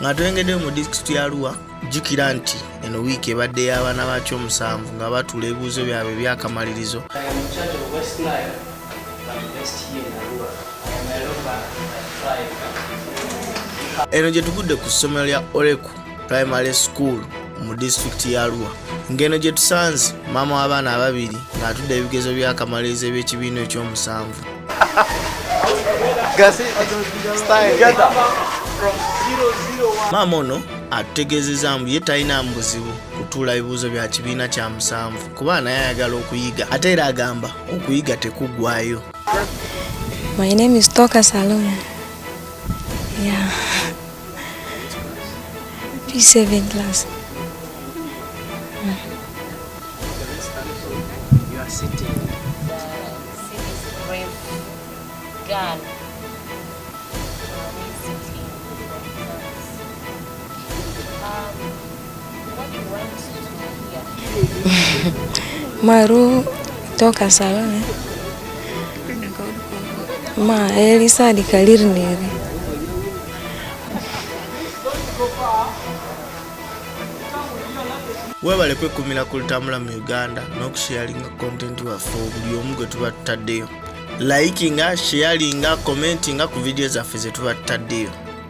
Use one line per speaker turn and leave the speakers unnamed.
Nga twengedde mu district ya Arua jjukira nti eno wiiki ebadde y'abaana ba Kyomusanvu nga batuula ebibuuzo byabwe eby'akamalirizo. Eno gye tugudde ku ssomero lya Oleku Primary School mu district ya Arua. Ng'eno gye tusanze maama w'abaana ababiri ng'atudde ebigezo by'akamalirizo eby'ekibiina ekyomusanvu. Maama ono atutegeezezza mbu ye talina buzibu kutuula ebibuuzo bya kibiina kya musanvu kuba naye ayagala okuyiga ate era agamba okuyiga tekuggwaayo.
My name is Toka Salome. Yeah. P7 class.
You are sitting.
Brave girl. What do you want to hear?
Maru Toka Salome. Ma Elisa di Kalirneri.
Weebale kwekumira ku Lutambula mu Uganda n'okusharinga content waffe buli omu gwe tuba tutaddeyo. Likinga, sharinga, commentinga ku video zaffe ze tuba tutaddeyo.